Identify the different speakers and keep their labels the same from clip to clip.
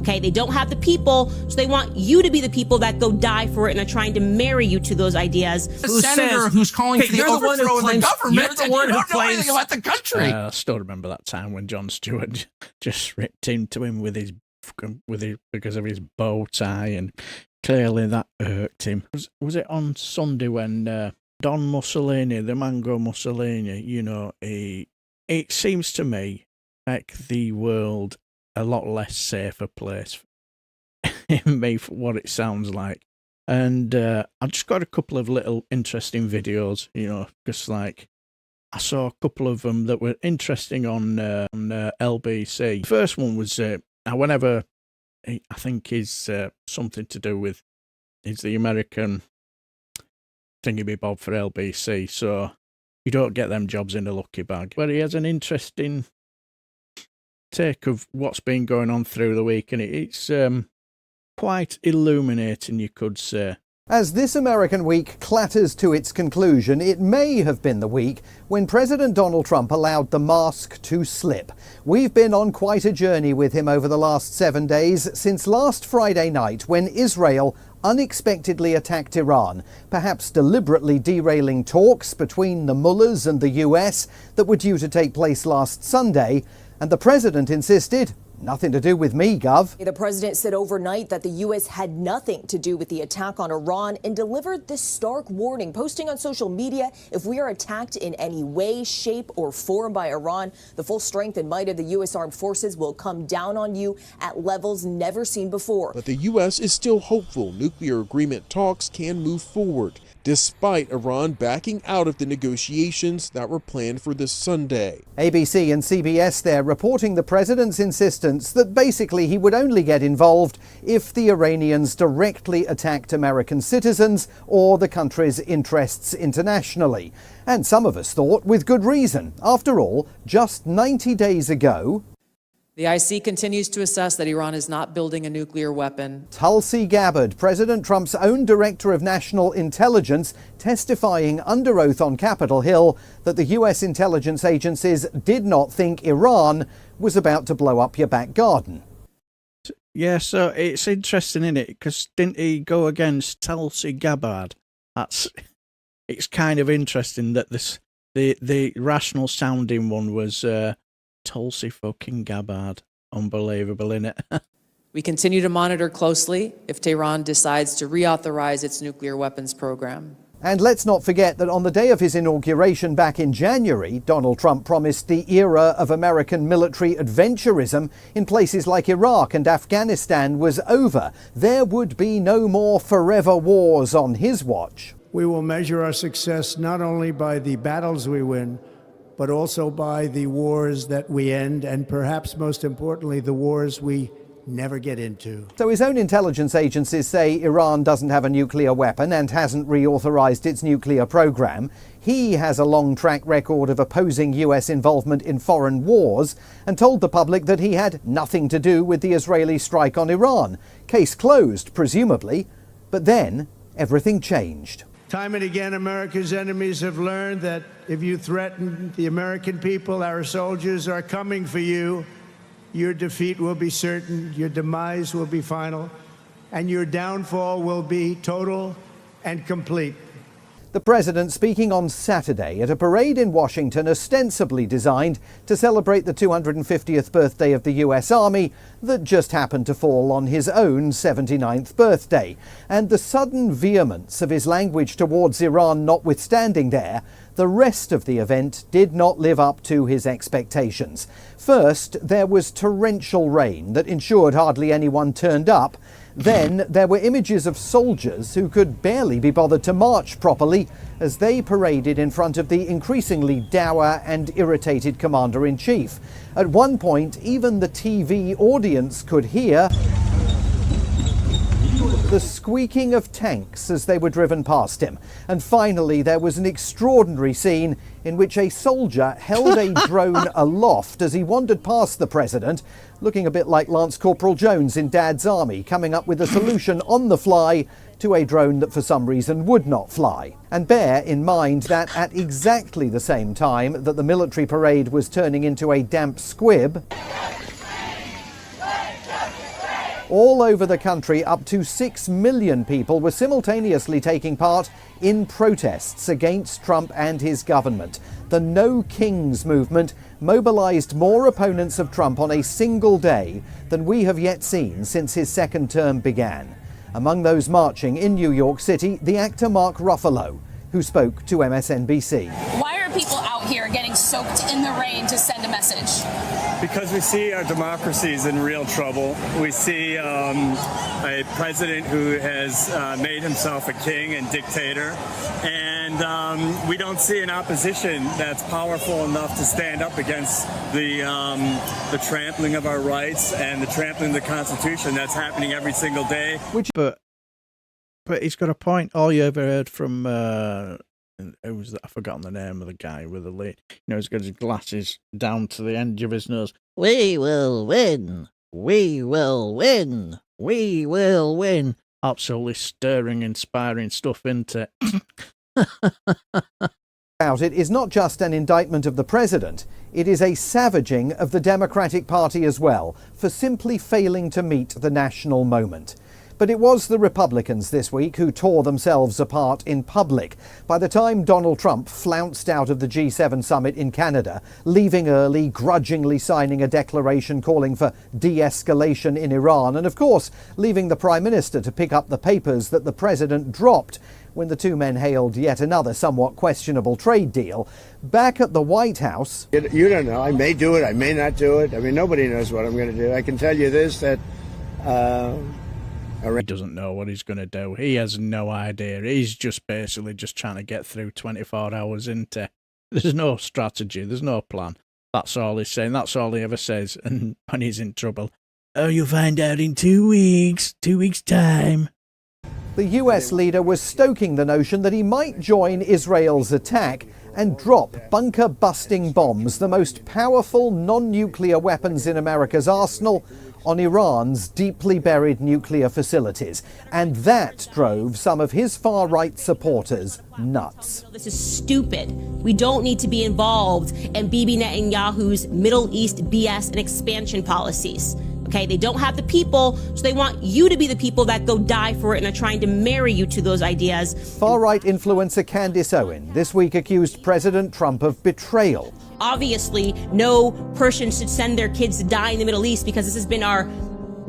Speaker 1: Okay, they don't have the people, so they want you to be the people that go die for it, and they're trying to marry you to those ideas.
Speaker 2: A senator who's calling for the overthrow of the government,
Speaker 3: you're the one who
Speaker 2: don't know anything about the country.
Speaker 3: I still remember that time when Jon Stewart just ripped into him with his because of his bow tie, and clearly that irked him. Was it on Sunday when Don Mussolini, the Mango Mussolini, you know, it seems to me make the world a lot less safer place in me for what it sounds like. And I've just got a couple of little interesting videos, you know, just like I saw a couple of them that were interesting on LBC. The first one was whenever I think is something to do with is the American thingy-bob for LBC, so you don't get them jobs in a lucky bag. But he has an interesting take of what's been going on through the week, and it's quite illuminating, you could say.
Speaker 4: As this American week clatters to its conclusion, it may have been the week when President Donald Trump allowed the mask to slip. We've been on quite a journey with him over the last 7 days, since last Friday night when Israel unexpectedly attacked Iran, perhaps deliberately derailing talks between the mullahs and the US that were due to take place last Sunday, and the president insisted, "Nothing to do with me, Gov."
Speaker 5: The president said overnight that the U.S. had nothing to do with the attack on Iran and delivered this stark warning, posting on social media, "If we are attacked in any way, shape, or form by Iran, the full strength and might of the U.S. armed forces will come down on you at levels never seen before."
Speaker 6: But the U.S. is still hopeful nuclear agreement talks can move forward, despite Iran backing out of the negotiations that were planned for this Sunday.
Speaker 4: ABC and CBS there reporting the president's insistence that basically he would only get involved if the Iranians directly attacked American citizens or the country's interests internationally. And some of us thought with good reason. After all, just 90 days ago,
Speaker 7: the IC continues to assess that Iran is not building a nuclear weapon.
Speaker 4: Tusli Gabbard, President Trump's own director of national intelligence, testifying under oath on Capitol Hill that the US intelligence agencies did not think Iran was about to blow up your back garden.
Speaker 3: Yeah, so it's interesting, isn't it? Because didn't he go against Tulsi Gabbard? It's kind of interesting that the rational sounding one was Tulsi fucking Gabbard. Unbelievable, innit?
Speaker 7: We continue to monitor closely if Tehran decides to reauthorize its nuclear weapons program.
Speaker 4: And let's not forget that on the day of his inauguration back in January, Donald Trump promised the era of American military adventurism in places like Iraq and Afghanistan was over. There would be no more forever wars on his watch.
Speaker 8: We will measure our success not only by the battles we win, but also by the wars that we end, and perhaps most importantly, the wars we never get into.
Speaker 4: So his own intelligence agencies say Iran doesn't have a nuclear weapon and hasn't reauthorized its nuclear program. He has a long track record of opposing US involvement in foreign wars and told the public that he had nothing to do with the Israeli strike on Iran. Case closed, presumably. But then everything changed.
Speaker 8: Time and again, America's enemies have learned that if you threaten the American people, our soldiers are coming for you. Your defeat will be certain, your demise will be final, and your downfall will be total and complete.
Speaker 4: The president speaking on Saturday at a parade in Washington ostensibly designed to celebrate the 250th birthday of the US Army that just happened to fall on his own 79th birthday. And the sudden vehemence of his language towards Iran notwithstanding there, the rest of the event did not live up to his expectations. First, there was torrential rain that ensured hardly anyone turned up. Then there were images of soldiers who could barely be bothered to march properly as they paraded in front of the increasingly dour and irritated commander-in-chief. At one point, even the TV audience could hear the squeaking of tanks as they were driven past him. And finally, there was an extraordinary scene in which a soldier held a drone aloft as he wandered past the president, looking a bit like Lance Corporal Jones in Dad's Army, coming up with a solution on the fly to a drone that for some reason would not fly. And bear in mind that at exactly the same time that the military parade was turning into a damp squib, All over the country, up to 6 million people were simultaneously taking part in protests against Trump and his government. The No Kings movement mobilized more opponents of Trump on a single day than we have yet seen since his second term began. Among those marching in New York City, the actor Mark Ruffalo, who spoke to MSNBC.
Speaker 9: Why are people out here getting soaked in the rain to send a message?
Speaker 10: Because we see our democracy is in real trouble. We see a president who has made himself a king and dictator, and we don't see an opposition that's powerful enough to stand up against the trampling of our rights and the trampling of the Constitution that's happening every single day.
Speaker 3: But he's got a point. All you ever heard from who was that? I've forgotten the name of the guy with the lid. You know, he's got his glasses down to the end of his nose. We will win. We will win. We will win. Absolutely stirring, inspiring stuff, isn't it?
Speaker 4: About it is not just an indictment of the president, it is a savaging of the Democratic Party as well for simply failing to meet the national moment. But it was the Republicans this week who tore themselves apart in public. By the time Donald Trump flounced out of the G7 summit in Canada, leaving early, grudgingly signing a declaration calling for de-escalation in Iran, and of course leaving the Prime Minister to pick up the papers that the President dropped when the two men hailed yet another somewhat questionable trade deal. Back at the White House...
Speaker 11: You don't know. I may do it. I may not do it. I mean, nobody knows what I'm going to do. I can tell you this, that...
Speaker 3: He doesn't know what he's going to do. He has no idea. He's just basically just trying to get through 24 hours into. There's no strategy. There's no plan. That's all he's saying. That's all he ever says. And when he's in trouble, oh, you'll find out in 2 weeks. 2 weeks' time.
Speaker 4: The US leader was stoking the notion that he might join Israel's attack and drop bunker-busting bombs, the most powerful non-nuclear weapons in America's arsenal, on Iran's deeply buried nuclear facilities. And that drove some of his far-right supporters nuts.
Speaker 1: This is stupid. We don't need to be involved in Bibi Netanyahu's Middle East BS and expansion policies. Okay, they don't have the people, so they want you to be the people that go die for it and are trying to marry you to those ideas.
Speaker 4: Far-right influencer Candace Owen this week accused President Trump of betrayal.
Speaker 1: Obviously, no person should send their kids to die in the Middle East because this has been our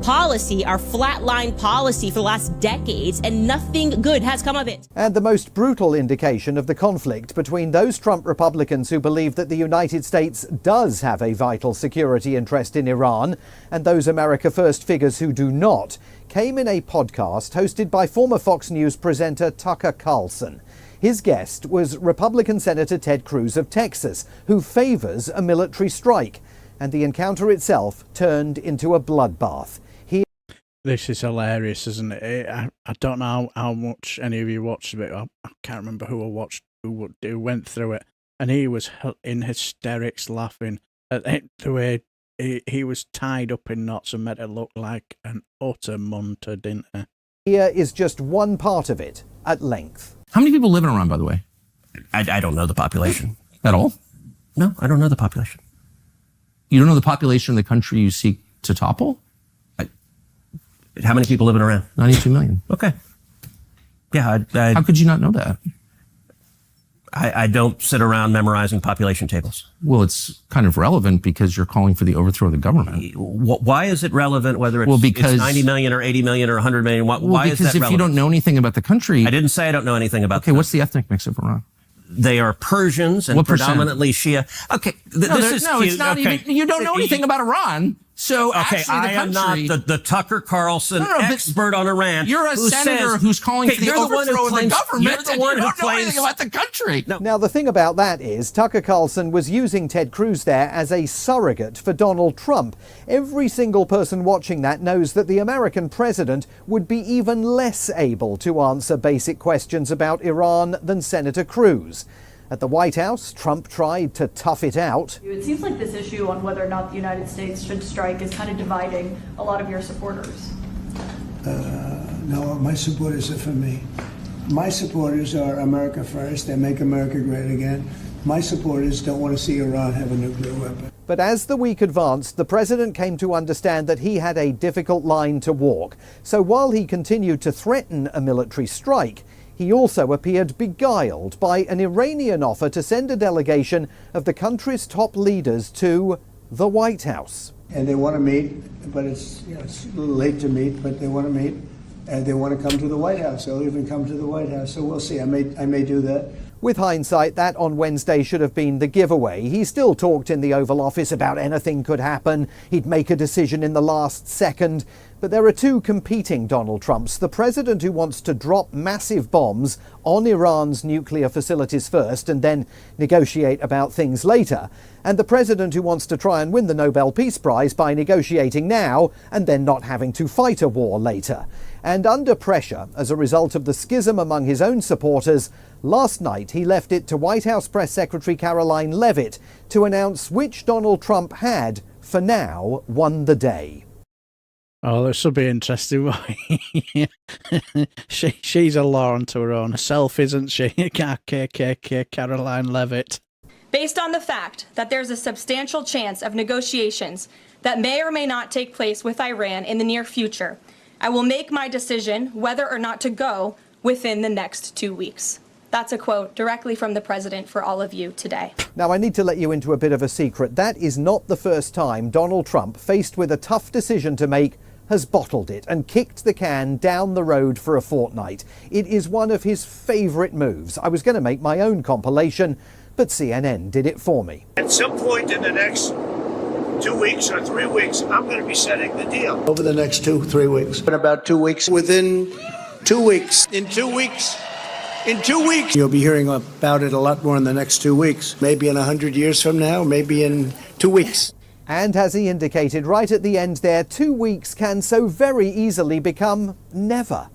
Speaker 1: policy, our flatline policy for the last decades, and nothing good has come of it.
Speaker 4: And the most brutal indication of the conflict between those Trump Republicans who believe that the United States does have a vital security interest in Iran and those America First figures who do not came in a podcast hosted by former Fox News presenter Tucker Carlson. His guest was Republican Senator Ted Cruz of Texas, who favors a military strike, and the encounter itself turned into a bloodbath.
Speaker 3: This is hilarious, isn't it? I don't know how much any of you watched it. I can't remember who went through it, and he was in hysterics, laughing at the way he was tied up in knots and made it look like an utter munter, didn't he?
Speaker 4: Here is just one part of it at length.
Speaker 2: How many people live in Iran, by the way?
Speaker 12: I don't know the population.
Speaker 2: At all?
Speaker 12: No, I don't know the population.
Speaker 2: You don't know the population of the country you seek to topple?
Speaker 12: How many people live in Iran?
Speaker 2: 92 million.
Speaker 12: Okay. Yeah,
Speaker 2: How could you not know that?
Speaker 12: I don't sit around memorizing population tables.
Speaker 2: Well, it's kind of relevant because you're calling for the overthrow of the government.
Speaker 12: Why is it relevant whether it's 90 million or 80 million or 100 million? Why is that relevant?
Speaker 2: Because if you don't know anything about the country...
Speaker 12: I didn't say I don't know anything about
Speaker 2: Okay, what's the ethnic mix of Iran?
Speaker 12: They are Persians and predominantly Shia. Okay,
Speaker 2: it's not even... You don't know anything about Iran. So
Speaker 12: okay, I am not the Tucker Carlson expert on Iran.
Speaker 2: You're a senator who's calling for the overthrow of the government.
Speaker 12: You're the one who
Speaker 2: don't know anything about the country.
Speaker 12: No.
Speaker 4: Now, the thing about that is Tucker Carlson was using Ted Cruz there as a surrogate for Donald Trump. Every single person watching that knows that the American president would be even less able to answer basic questions about Iran than Senator Cruz. At the White House, Trump tried to tough it out.
Speaker 13: It seems like this issue on whether or not the United States should strike is kind of dividing a lot of your supporters.
Speaker 8: No, my supporters are for me. My supporters are America First. They make America great again. My supporters don't want to see Iran have a nuclear weapon.
Speaker 4: But as the week advanced, the president came to understand that he had a difficult line to walk. So while he continued to threaten a military strike, he also appeared beguiled by an Iranian offer to send a delegation of the country's top leaders to the White House.
Speaker 11: And they want to meet, but it's a little late to meet, but they want to meet. And they want to come to the White House. They'll even come to the White House. So we'll see. I may do that.
Speaker 4: With hindsight, that on Wednesday should have been the giveaway. He still talked in the Oval Office about anything could happen. He'd make a decision in the last second. But there are two competing Donald Trumps. The president who wants to drop massive bombs on Iran's nuclear facilities first and then negotiate about things later. And the president who wants to try and win the Nobel Peace Prize by negotiating now and then not having to fight a war later. And under pressure, as a result of the schism among his own supporters, last night he left it to White House Press Secretary Karoline Leavitt to announce which Donald Trump had, for now, won the day.
Speaker 3: Oh, this will be interesting. She's a law unto her own herself, isn't she? Karoline Leavitt.
Speaker 13: Based on the fact that there's a substantial chance of negotiations that may or may not take place with Iran in the near future, I will make my decision whether or not to go within the next 2 weeks. That's a quote directly from the president for all of you today.
Speaker 4: Now, I need to let you into a bit of a secret. That is not the first time Donald Trump, faced with a tough decision to make, has bottled it and kicked the can down the road for a fortnight. It is one of his favourite moves. I was going to make my own compilation, but CNN did it for me.
Speaker 8: At some point in the next 2 weeks or 3 weeks, I'm going to be setting the deal.
Speaker 11: Over the next 2-3 weeks. In about 2 weeks. Within 2 weeks.
Speaker 8: In 2 weeks. In 2 weeks.
Speaker 11: You'll be hearing about it a lot more in the next 2 weeks. Maybe in 100 years from now, maybe in 2 weeks.
Speaker 4: And as he indicated right at the end there, 2 weeks can so very easily become never.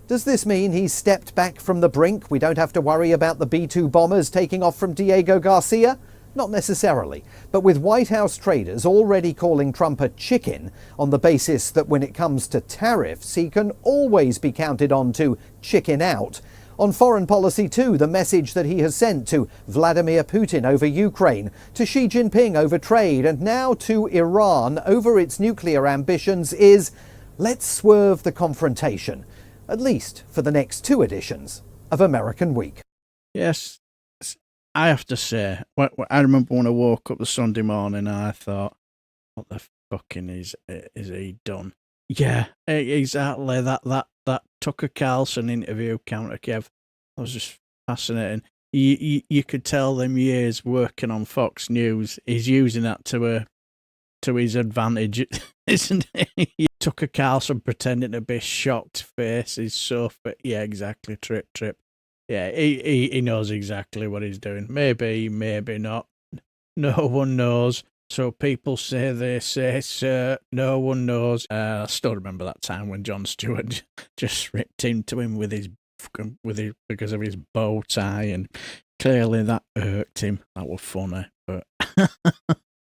Speaker 4: Does this mean he's stepped back from the brink? We don't have to worry about the B-2 bombers taking off from Diego Garcia? Not necessarily. But with White House traders already calling Trump a chicken on the basis that when it comes to tariffs, he can always be counted on to chicken out. On foreign policy too, the message that he has sent to Vladimir Putin over Ukraine, to Xi Jinping over trade, and now to Iran over its nuclear ambitions is, let's swerve the confrontation, at least for the next 2 editions of American Week.
Speaker 3: Yes, I have to say, I remember when I woke up the Sunday morning, I thought, what the fucking is he done? Yeah, exactly. That Tucker Carlson interview, counter Kev, that was just fascinating. You could tell them years working on Fox News, he's using that to his advantage, isn't he? Tucker Carlson pretending to be shocked face is so, yeah, exactly. Trip. Yeah, he knows exactly what he's doing. Maybe not. No one knows. So people say they say, sir, no one knows. I still remember that time when Jon Stewart just ripped into him because of his bow tie, and clearly that irked him. That was funny, but